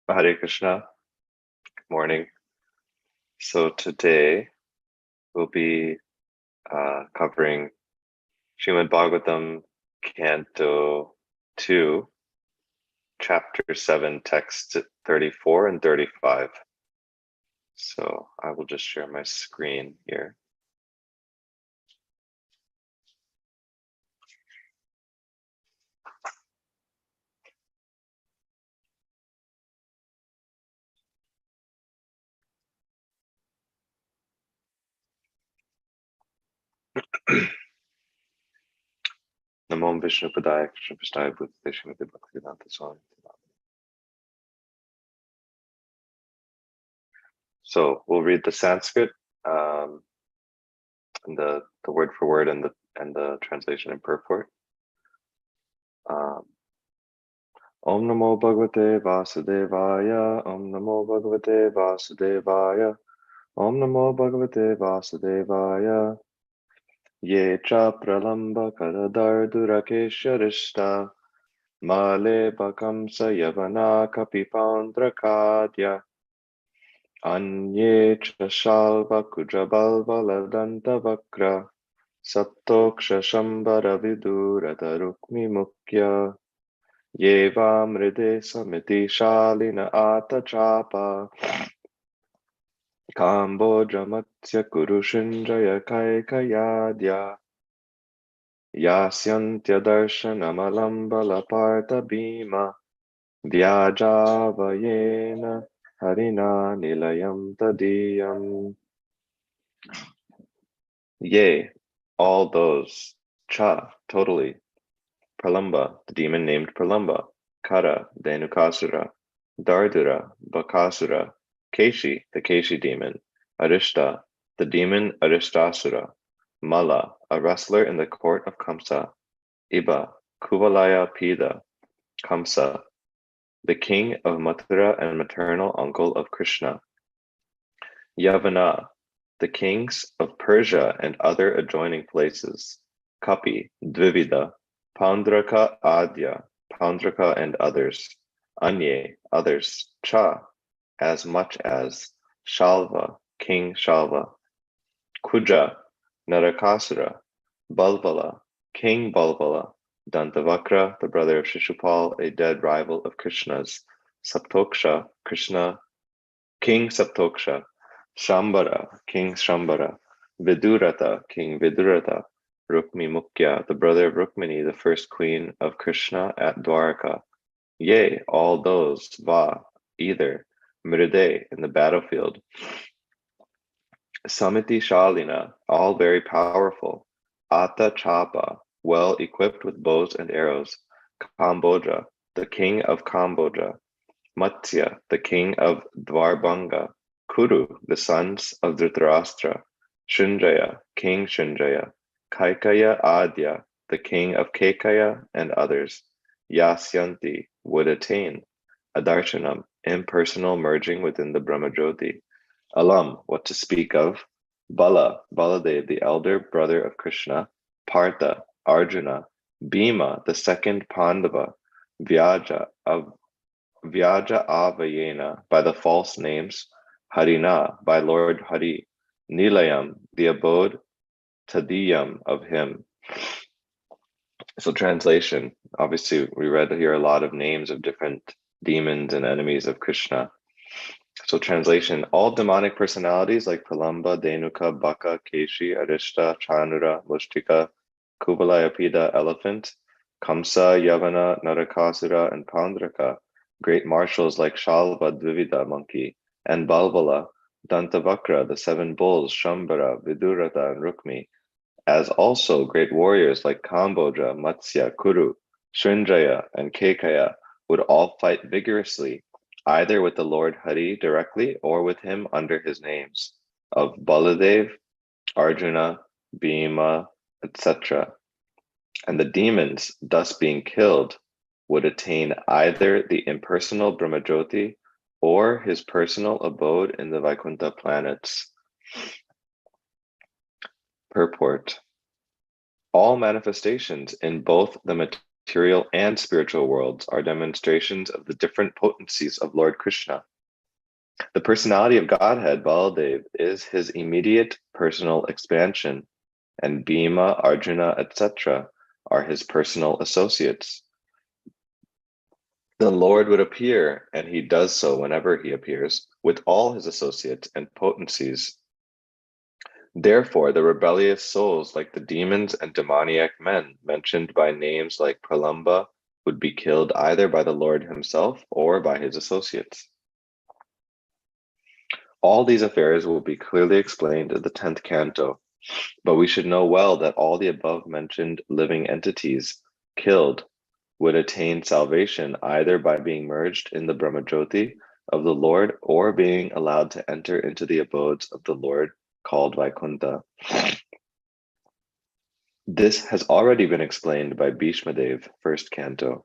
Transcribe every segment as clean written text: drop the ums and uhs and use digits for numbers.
Hare Krishna. Good morning. So today we'll be covering Srimad Bhagavatam, Canto 2, Chapter 7, Text 34 and 35. So I will just share my screen here. Namo Vishnu Padaya Krishna Prasthaya Bhutale Srimati Bhaktivedanta Swami. So we'll read the Sanskrit and the word for word and the translation and purport. Om Namo Bhagavate Vasudevaya. Om Namo Bhagavate Vasudevaya. Om Namo Bhagavate Vasudevaya. Ye cha pralamba karadar durakesharishta. Male bakamsa yavana kapipandrakadya. Anye cha shalva kujabalva ladanta vakra. Saptoksha shambara vidurata rukmi mukya. Yeva mride samiti shalina ata chapa. Kamboja matsya kurushinjaya kaikayadya. Yasyantya darshanamalam balaparta bhima. Vyajavayena harina nilayam tadiyam. Yea, all those. Cha, totally. Pralamba, the demon named Pralamba. Kara, Dhenukasura. Dardura, Bakasura. Keshi, the Keshi demon. Arishta, the demon Arishtasura. Mala, a wrestler in the court of Kamsa. Iba, Kuvalaya Pida. Kamsa, the king of Mathura and maternal uncle of Krishna. Yavana, the kings of Persia and other adjoining places. Kapi, Dvivida. Paundraka Adya, Paundraka and others. Anye, others. Cha, as much as. Shalva, King Shalva. Kuja, Narakasura. Balvala, King Balvala. Dantavakra, the brother of Shishupal, a dead rival of Krishna's. Saptoksha, Krishna, King Saptoksha. Shambara, King Shambara. Vidurata, King Vidurata. Rukmi Mukya, the brother of Rukmini, the first queen of Krishna at Dwaraka. Yea, all those, va, either, mride, in the battlefield. Samiti Shalina, all very powerful. Ata Chapa, well equipped with bows and arrows. Kamboja, the king of Kamboja. Matsya, the king of Dwarbanga. Kuru, the sons of Dhritarashtra. Shunjaya, King Shunjaya. Kaikaya Adya, the king of Kekaya and others. Yasyanti, would attain. Adarshanam, impersonal merging within the Brahmajyoti. Alam, what to speak of. Bala, Baladev, the elder brother of Krishna. Partha, Arjuna. Bhima, the second Pandava. Vyaja, of Vyaja Avayena, by the false names. Harina, by Lord Hari. Nilayam, the abode. Tadiyam, of him. So translation, obviously we read here a lot of names of different demons and enemies of Krishna. So translation, all demonic personalities like Pralamba, Dhenuka, Baka, Keshi, Arishta, Chanura, Mushtika, Kuvalayapida, elephant, Kamsa, Yavana, Narakasura, and Paundraka, great marshals like Shalva, Dvivida, monkey, and Balvala, Dantavakra, the seven bulls, Shambara, Vidurata, and Rukmi, as also great warriors like Kamboja, Matsya, Kuru, Srinjaya, and Kekaya would all fight vigorously, either with the Lord Hari directly or with him under his names of Baladev, Arjuna, Bhima, etc. And the demons, thus being killed, would attain either the impersonal Brahmajyoti or his personal abode in the Vaikuntha planets. Purport. All manifestations in both the material and spiritual worlds are demonstrations of the different potencies of Lord Krishna. The personality of Godhead, Baladev, is his immediate personal expansion, and Bhima, Arjuna, etc. are his personal associates. The Lord would appear, and he does so whenever he appears, with all his associates and potencies. Therefore, the rebellious souls, like the demons and demoniac men mentioned by names like Pralamba, would be killed either by the Lord himself or by his associates. All these affairs will be clearly explained in the 10th canto, but we should know well that all the above mentioned living entities killed would attain salvation either by being merged in the Brahmajyoti of the Lord or being allowed to enter into the abodes of the Lord called Vaikuntha. This has already been explained by Bhishmadev, first canto.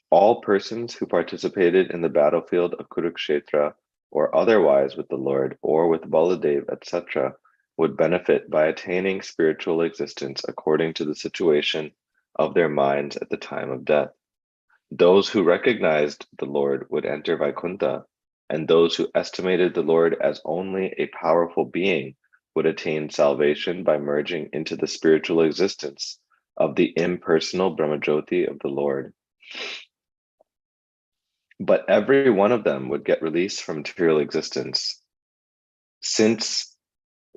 All persons who participated in the battlefield of Kurukshetra or otherwise with the Lord or with Baladev, etc., would benefit by attaining spiritual existence according to the situation of their minds at the time of death. Those who recognized the Lord would enter Vaikuntha, and those who estimated the Lord as only a powerful being would attain salvation by merging into the spiritual existence of the impersonal Brahmajyoti of the Lord. But every one of them would get release from material existence. Since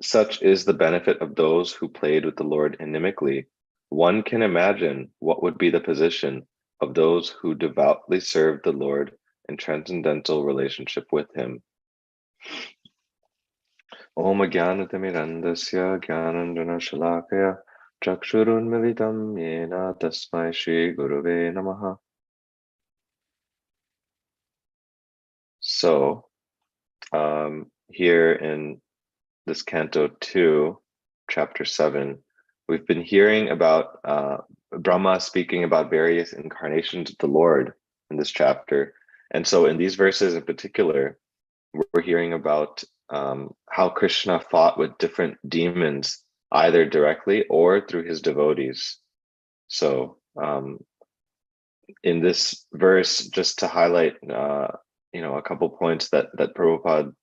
such is the benefit of those who played with the Lord inimically, one can imagine what would be the position of those who devoutly served the Lord in transcendental relationship with him. Om Jnanatirmirandasya Jnananjana Shalakaya Chakshurunmilitam Yena Tasmai Shri Guruve Namaha. So, here in this Canto 2, Chapter 7, we've been hearing about Brahma speaking about various incarnations of the Lord in this chapter. And so in these verses in particular, we're hearing about how Krishna fought with different demons, either directly or through his devotees. So in this verse, just to highlight a couple points that Prabhupada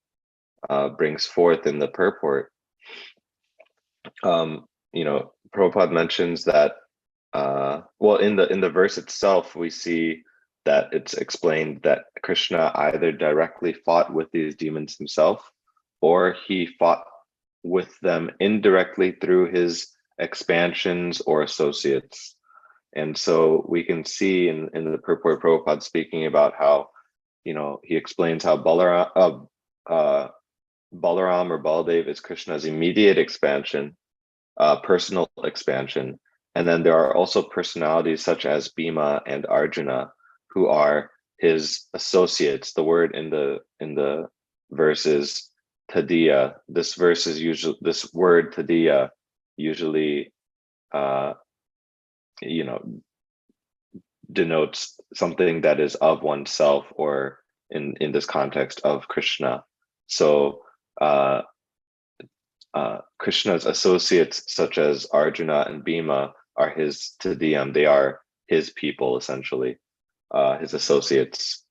brings forth in the purport, Prabhupada mentions that in the verse itself, we see that it's explained that Krishna either directly fought with these demons himself, or he fought with them indirectly through his expansions or associates. And so we can see in the purport Prabhupada speaking about how, he explains how Balaram or Baladev is Krishna's immediate expansion, personal expansion. And then there are also personalities such as Bhima and Arjuna, who are his associates. The word in the verse is tadiya. This word tadiya usually denotes something that is of oneself, or in this context of Krishna. So Krishna's associates such as Arjuna and Bhima are his tadiyam. They are his people, essentially, his associates.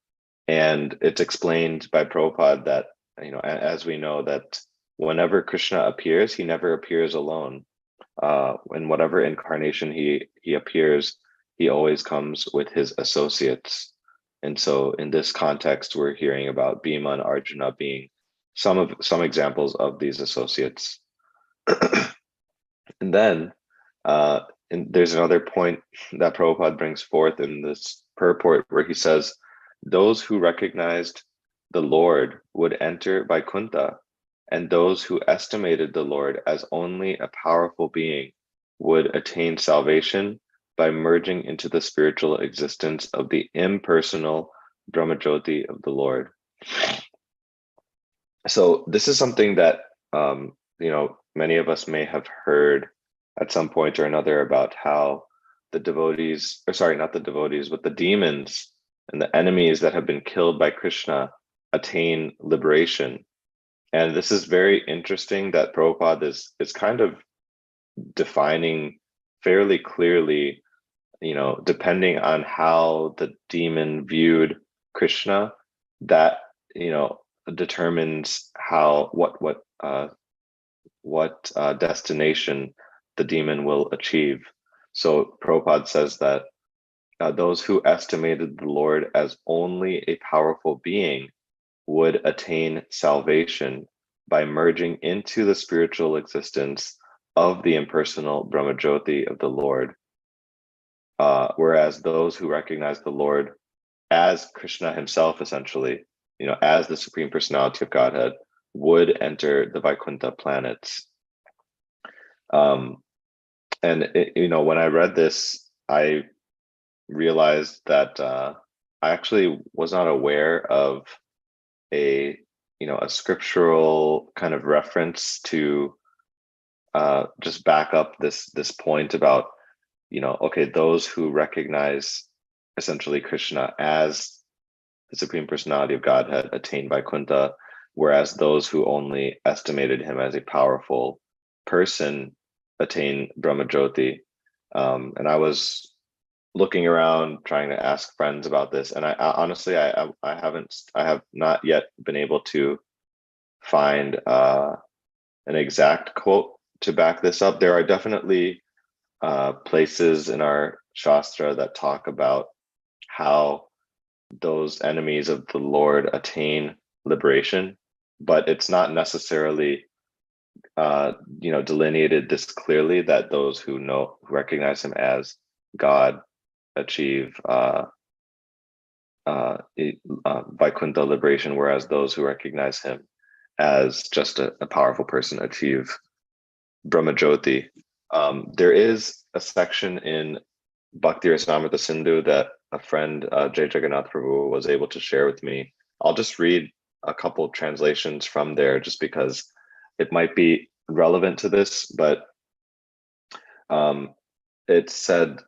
And it's explained by Prabhupada that, as we know, that whenever Krishna appears, he never appears alone. In whatever incarnation he appears, he always comes with his associates. And so in this context, we're hearing about Bhima and Arjuna being some examples of these associates. And then there's another point that Prabhupada brings forth in this purport where he says, those who recognized the Lord would enter Vaikuntha, and those who estimated the Lord as only a powerful being would attain salvation by merging into the spiritual existence of the impersonal Brahmajyoti of the Lord. So this is something that many of us may have heard at some point or another about how the devotees, or sorry, not the devotees, but the demons and the enemies that have been killed by Krishna attain liberation. And this is very interesting that Prabhupada is kind of defining fairly clearly depending on how the demon viewed Krishna, that, determines what destination the demon will achieve. So Prabhupada says that those who estimated the Lord as only a powerful being would attain salvation by merging into the spiritual existence of the impersonal Brahmajyoti of the Lord. Whereas those who recognize the Lord as Krishna himself, essentially, as the Supreme Personality of Godhead, would enter the Vaikuntha planets. And when I read this, I realized that I actually was not aware of a scriptural kind of reference to just back up this point about okay, those who recognize essentially Krishna as the Supreme Personality of Godhead attain Vaikuntha, whereas those who only estimated him as a powerful person attain Brahmajyoti. And I was looking around trying to ask friends about this, and I honestly I have not yet been able to find an exact quote to back this up. There are definitely places in our Shastra that talk about how those enemies of the Lord attain liberation, but it's not necessarily delineated this clearly that those who recognize him as God achieve Vaikuntha liberation, whereas those who recognize him as just a powerful person achieve Brahmajyoti. There is a section in Bhakti Rasamrita Sindhu that a friend, Jay Jagannath Prabhu, was able to share with me. I'll just read a couple translations from there just because it might be relevant to this, but it said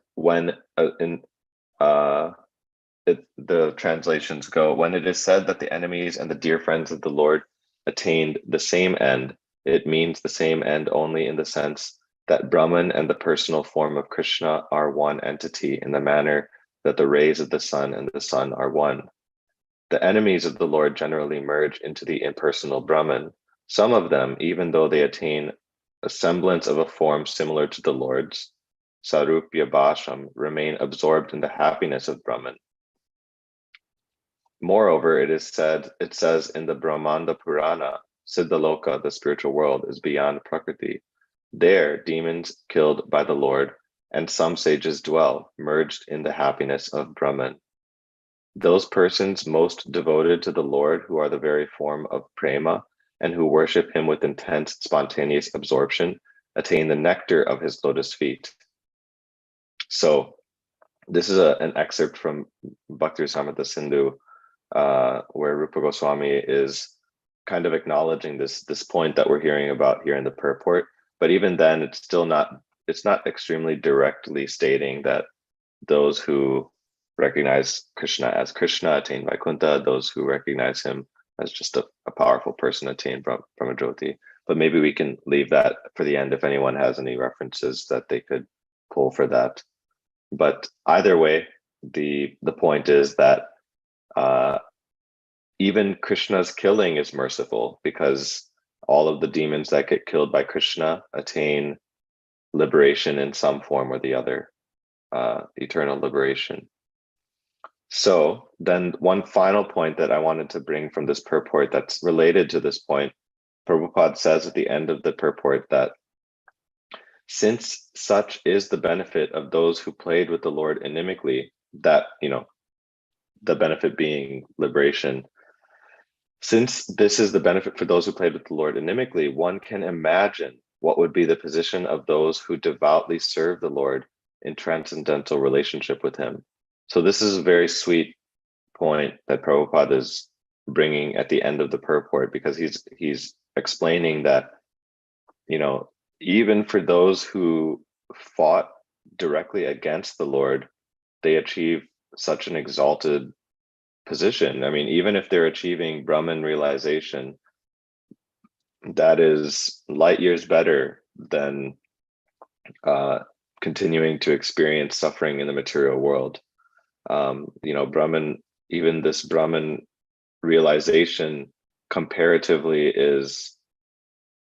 the translations go, when it is said that the enemies and the dear friends of the Lord attained the same end, it means the same end only in the sense that Brahman and the personal form of Krishna are one entity in the manner that the rays of the sun and the sun are one. The enemies of the Lord generally merge into the impersonal Brahman. Some of them, even though they attain a semblance of a form similar to the Lord's, Sarupya Bhasham, remain absorbed in the happiness of Brahman. Moreover, it says in the Brahmanda Purana, Siddhaloka, the spiritual world, is beyond Prakriti. There, demons killed by the Lord and some sages dwell, merged in the happiness of Brahman. Those persons most devoted to the Lord, who are the very form of prema, and who worship him with intense, spontaneous absorption, attain the nectar of his lotus feet. So, this is an excerpt from Bhakti Rasamrita Sindhu, where Rupa Goswami is kind of acknowledging this point that we're hearing about here in the purport. But even then, it's not extremely directly stating that those who recognize Krishna as Krishna attain Vaikuntha, those who recognize him as just a powerful person attain Brahmajyoti. But maybe we can leave that for the end if anyone has any references that they could pull for that. But either way, the point is that even Krishna's killing is merciful, because all of the demons that get killed by Krishna attain liberation in some form or the other, eternal liberation. So then one final point that I wanted to bring from this purport that's related to this point, Prabhupada says at the end of the purport that since such is the benefit of those who played with the Lord inimically, that, the benefit being liberation, since this is the benefit for those who played with the Lord inimically, one can imagine what would be the position of those who devoutly serve the Lord in transcendental relationship with him. So this is a very sweet point that Prabhupada is bringing at the end of the purport, because he's explaining that, even for those who fought directly against the Lord, they achieve such an exalted position. I mean, even if they're achieving Brahman realization, that is light years better than continuing to experience suffering in the material world. Brahman, even this Brahman realization comparatively is,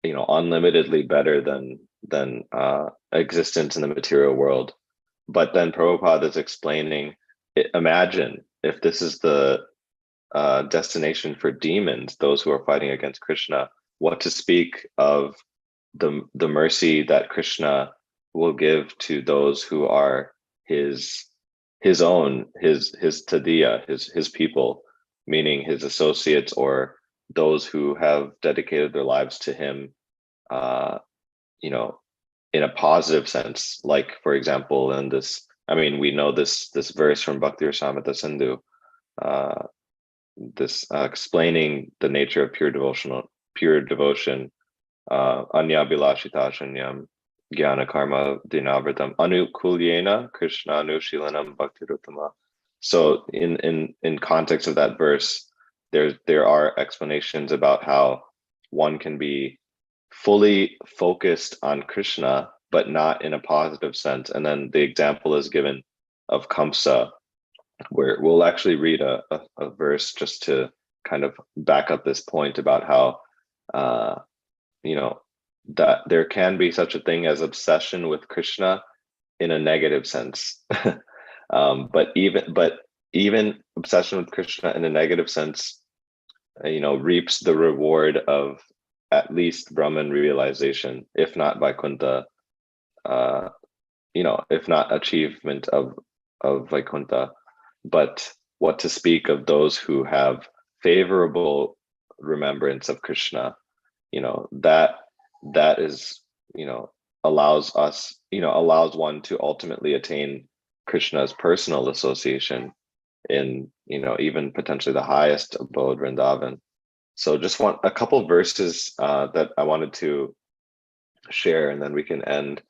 unlimitedly better than existence in the material world. But then Prabhupada is explaining, imagine if this is the destination for demons, those who are fighting against Krishna, what to speak of the mercy that Krishna will give to those who are his tadiya, his people, meaning his associates or those who have dedicated their lives to him, you know, in a positive sense. Like, for example, in this, we know this verse from Bhakti Rasamrita Sindhu, this explaining the nature of pure devotion, anya bilashita shanyam jnana karma dinavritam anukulyena krishna anushilanam bhaktirutama. So in context of that verse, there are explanations about how one can be fully focused on Krishna, but not in a positive sense. And then the example is given of Kamsa, where we'll actually read a verse just to kind of back up this point about how that there can be such a thing as obsession with Krishna in a negative sense. But even obsession with Krishna in a negative sense, reaps the reward of at least Brahman realization, if not Vaikuntha, if not achievement of Vaikuntha. But what to speak of those who have favorable remembrance of Krishna, that is, allows one to ultimately attain Krishna's personal association in, even potentially the highest abode, Vrindavan. So just want a couple verses that I wanted to share, and then we can end,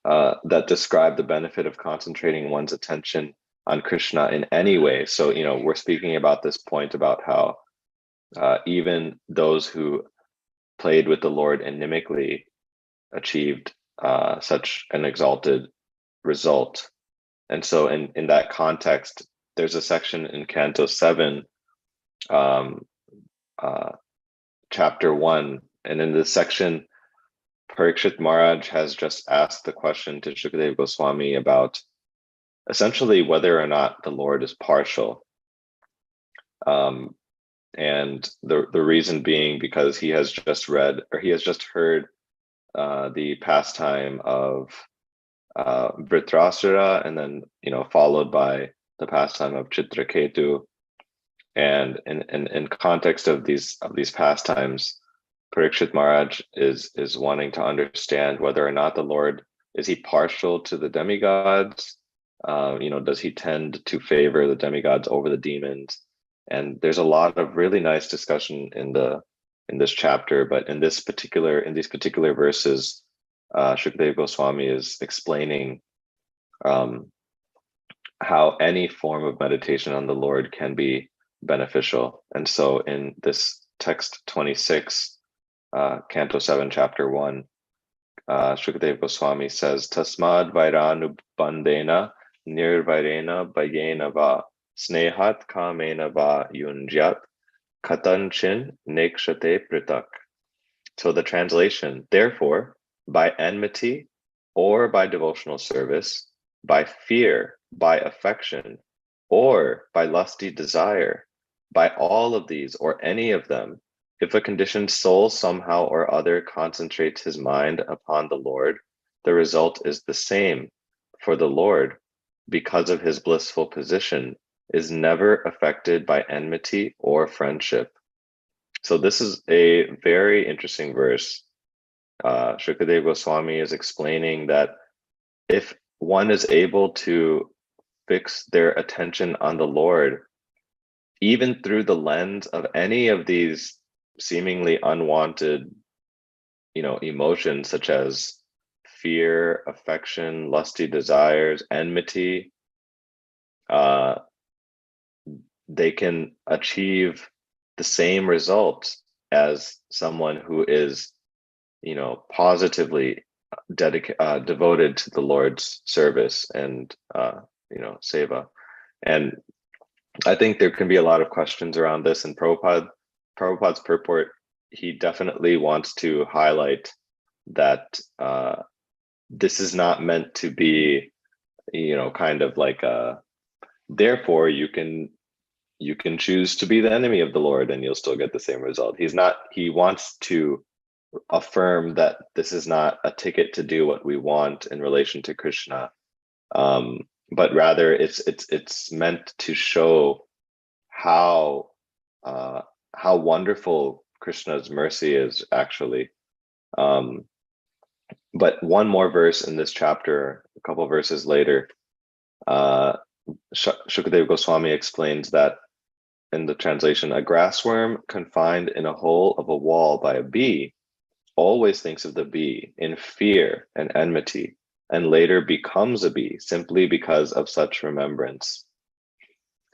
that describe the benefit of concentrating one's attention on Krishna in any way. So, we're speaking about this point about how even those who played with the Lord inimically achieved such an exalted result. And so in that context, there's a section in Canto 7, chapter 1. And in this section, Parikshit Maharaj has just asked the question to Shukadeva Goswami about essentially whether or not the Lord is partial. And the reason being because he has just read, or he has just heard the pastime of Vritrasura, and then followed by the pastime of Chitraketu. And in context of these pastimes, Parikshit Maharaj is wanting to understand whether or not the Lord, is he partial to the demigods? Does he tend to favor the demigods over the demons? And there's a lot of really nice discussion in this chapter, but in these particular verses, Shukadeva Goswami is explaining how any form of meditation on the Lord can be beneficial. And so in this text 26, Canto 7, chapter 1, Shukadeva Goswami says, Tasmad vairanu bandena nirvairena bhayena va snehat kamena va yunjat katanchin nekshate pritak. So the translation, therefore, by enmity or by devotional service, by fear, by affection, or by lusty desire, by all of these or any of them, if a conditioned soul somehow or other concentrates his mind upon the Lord, the result is the same. For the Lord, because of his blissful position, is never affected by enmity or friendship. So this is a very interesting verse. Shukadeva Goswami is explaining that if one is able to fix their attention on the Lord, even through the lens of any of these seemingly unwanted, emotions such as fear, affection, lusty desires, enmity, they can achieve the same result as someone who is, positively devoted to the Lord's service and seva. And I think there can be a lot of questions around this. And Prabhupada's purport, he definitely wants to highlight that this is not meant to be, kind of like therefore you can choose to be the enemy of the Lord and you'll still get the same result. He wants to affirm that this is not a ticket to do what we want in relation to Krishna, but rather it's meant to show how wonderful Krishna's mercy is actually. But one more verse in this chapter, a couple verses later, Shukadeva Goswami explains that in the translation, a grassworm confined in a hole of a wall by a bee always thinks of the bee in fear and enmity, and later becomes a bee simply because of such remembrance.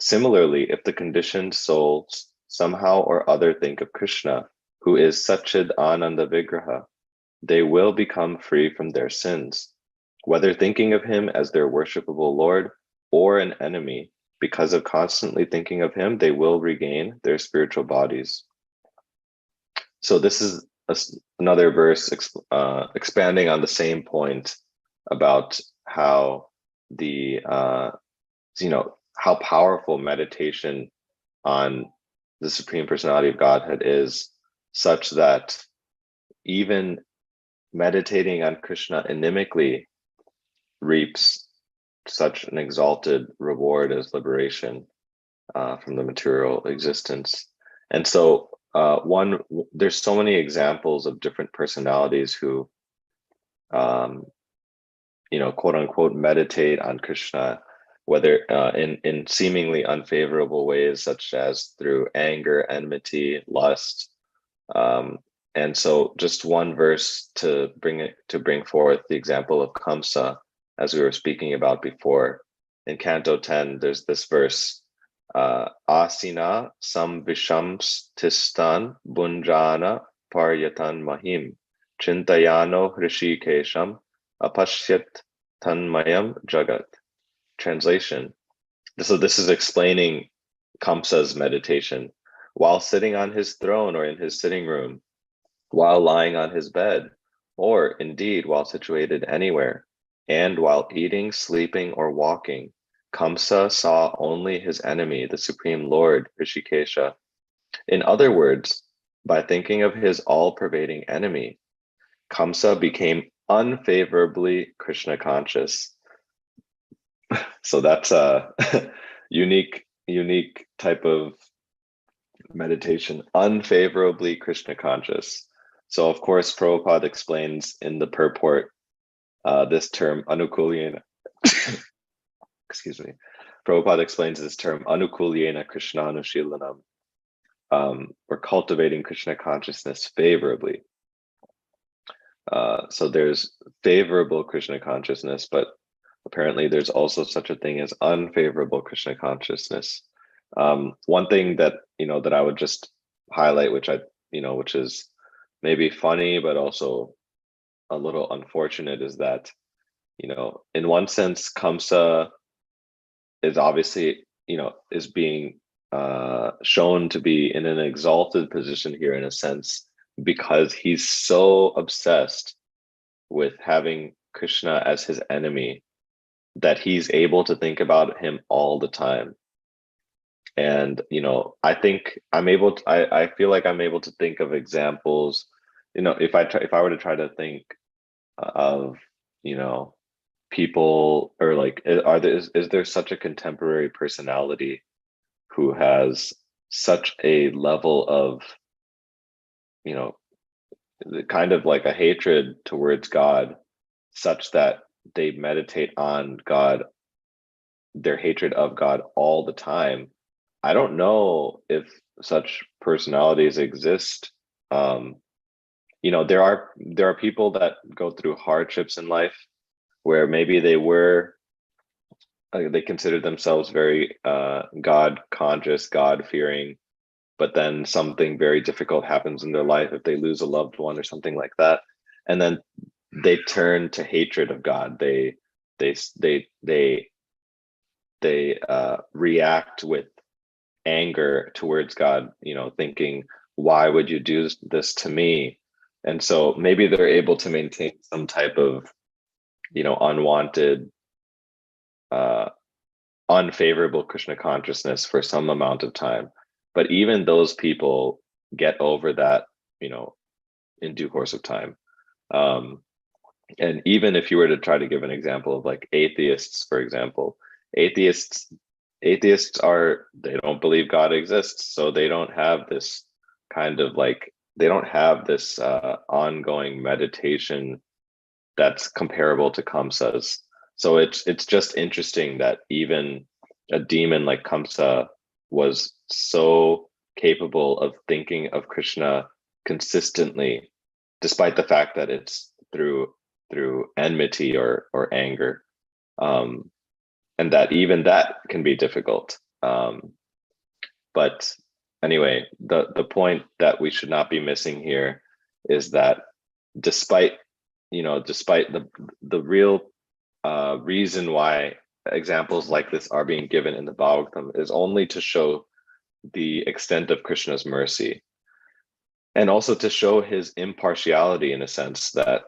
Similarly, if the conditioned souls somehow or other think of Krishna, who is Satchid Ananda Vigraha, they will become free from their sins, whether thinking of him as their worshipable Lord or an enemy. Because of constantly thinking of him, they will regain their spiritual bodies. So this is another verse expanding on the same point about how how powerful meditation on the Supreme Personality of Godhead is, such that even meditating on Krishna inimically reaps such an exalted reward as liberation from the material existence. And so there's so many examples of different personalities who quote unquote meditate on Krishna, whether in seemingly unfavorable ways, such as through anger, enmity, lust. And so just one verse to bring forth the example of Kamsa, as we were speaking about before. In Canto 10, there's this verse, Asina samvishams tistan bunjana paryatan mahim chintayano hrishikesham apashyat tanmayam jagat. Translation. So this is explaining Kamsa's meditation. While sitting on his throne or in his sitting room, while lying on his bed, or indeed while situated anywhere, and while eating, sleeping, or walking, Kamsa saw only his enemy, the Supreme Lord, Rishikesha. In other words, by thinking of his all-pervading enemy, Kamsa became unfavorably Krishna conscious. So that's a unique type of meditation, unfavorably Krishna conscious. So of course, Prabhupada explains in the purport this term anukulyena. Excuse me. Prabhupada explains this term anukulyena Krishna anushilanam, or cultivating Krishna consciousness favorably. So there's favorable Krishna consciousness, but apparently there's also such a thing as unfavorable Krishna consciousness. One thing that that I would just highlight, which is maybe funny but also a little unfortunate, is that in one sense Kamsa is obviously is being shown to be in an exalted position here, in a sense, because he's so obsessed with having Krishna as his enemy that he's able to think about him all the time. And I think I feel like I'm able to think of examples, if I were to try to think of people, or like, is there such a contemporary personality who has such a level of kind of like a hatred towards God, such that they meditate on God, their hatred of God all the time? I don't know if such personalities exist. There are people that go through hardships in life where maybe they consider themselves very God conscious, God fearing, but then something very difficult happens in their life, if they lose a loved one or something like that, and then they turn to hatred of God. They react with anger towards God, thinking, why would you do this to me? And so maybe they're able to maintain some type of, unwanted, unfavorable Krishna consciousness for some amount of time. But even those people get over that, in due course of time. And even if you were to try to give an example of like atheists, for example, atheists they don't believe God exists, so they don't have this kind of like, they don't have this ongoing meditation that's comparable to Kamsa's. So it's just interesting that even a demon like Kamsa was so capable of thinking of Krishna consistently, despite the fact that it's through enmity or anger, and that even that can be difficult. But anyway, the point that we should not be missing here is that despite the real reason why examples like this are being given in the Bhagavatam is only to show the extent of Krishna's mercy, and also to show his impartiality, in a sense that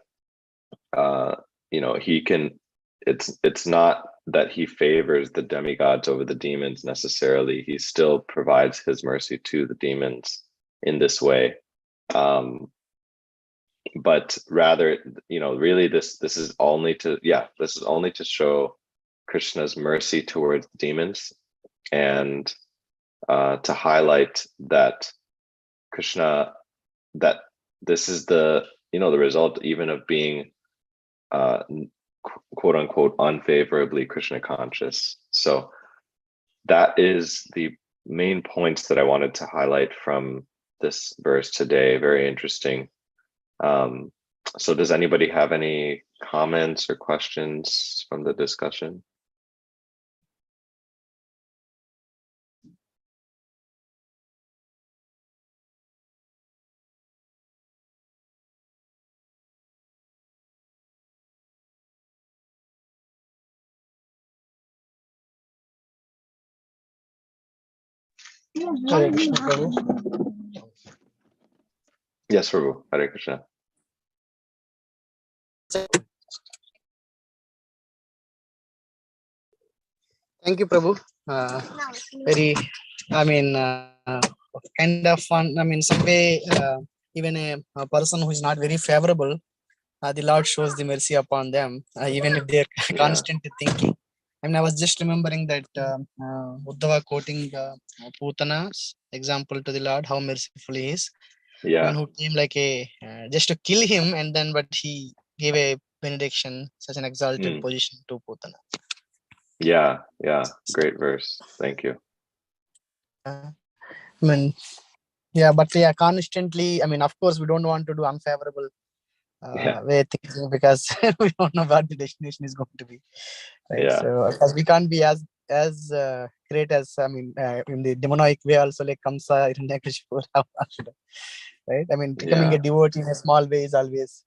he can, it's not that he favors the demigods over the demons necessarily. He still provides his mercy to the demons in this way, but rather, really this is only to show Krishna's mercy towards the demons, and to highlight that Krishna, that this is the result even of being quote unquote unfavorably Krishna conscious. So that is the main points that I wanted to highlight from this verse today. Very interesting. So does anybody have any comments or questions from the discussion? Hare Krishna, Prabhu. Yes, Prabhu. Hare Krishna. Thank you, Prabhu. Very, kind of fun. Some way, even a person who is not very favorable, the Lord shows the mercy upon them, even if they are constantly thinking. I was just remembering that Uddhava quoting Putana's example to the Lord, how merciful he is. Yeah. Who came like a just to kill him, and then but he gave a benediction, such an exalted position to Putana. Yeah. Great verse. Thank you. But constantly. Of course, we don't want to do unfavorable way thinking, because we don't know what the destination is going to be. Right. Yeah. So because we can't be as great as in the demonic way also, like Kamsa, Hiranyakashipu, right? Becoming a devotee in a small way is always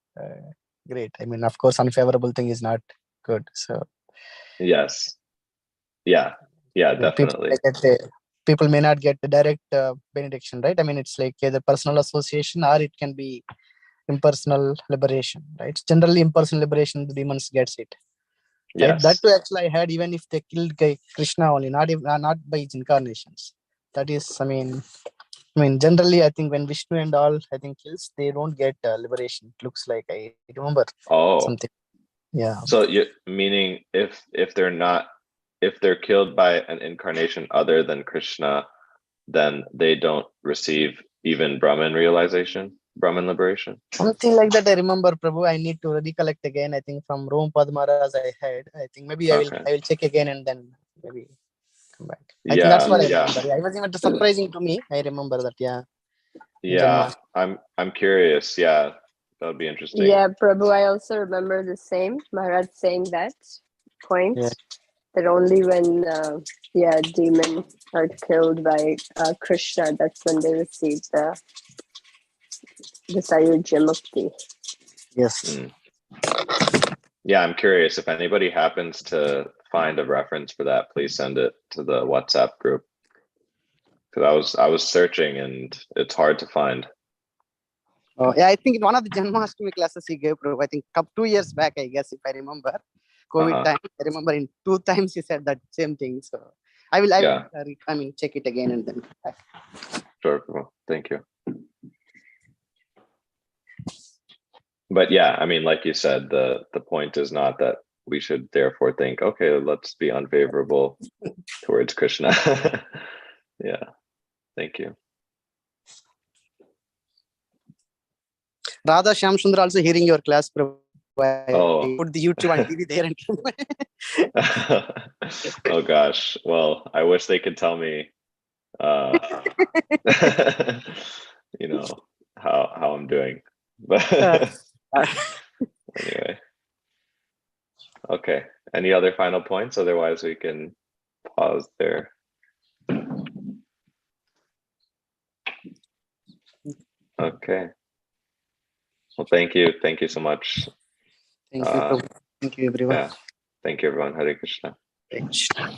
great. Of course, unfavorable thing is not good. So yes. Yeah, definitely. People may not get the direct benediction, right? It's like either personal association, or it can be impersonal liberation, right? It's generally impersonal liberation, the demons gets it. Right? Yes. That too, actually, I heard, even if they killed Krishna only, not by his incarnations. That is, generally, I think when Vishnu and all, I think, kills, they don't get liberation. It looks like, I remember something. Yeah. So meaning if they're killed by an incarnation other than Krishna, then they don't receive even Brahman realization, Brahman liberation? Something like that, I remember, Prabhu. I need to recollect again. I think from Rome Padmaras I had. I think maybe I will check again and then maybe come back. I think that's what I remember. Yeah, it was even surprising to me. I remember that. Yeah. Yeah. I'm curious. Yeah. That would be interesting. Yeah, Prabhu, I also remember the same. Maharaj saying that point, that only when demons are killed by Krishna, that's when they receive the Sayurja Mukti. Yes. Yeah, I'm curious if anybody happens to find a reference for that, please send it to the WhatsApp group. Because I was searching and it's hard to find. Oh, yeah, I think in one of the Janmashtami classes he gave, Prabhu, I think 2 years back, I guess, if I remember, COVID time. I remember in 2 times he said that same thing. So I will check it again and then. Sure, well, thank you. But yeah, I mean, like you said, the point is not that we should therefore think, okay, let's be unfavorable towards Krishna. Yeah, thank you. Radha Shyam Sundar also hearing your class, Prabhu. Oh. Put the YouTube and TV there and Oh gosh, well, I wish they could tell me you know how I'm doing, but anyway. Okay, any other final points? Otherwise we can pause there. Okay, well, thank you so much. Thank you, Prabhu. Thank you, everyone. Yeah, thank you, everyone. Hare Krishna. Hare Krishna.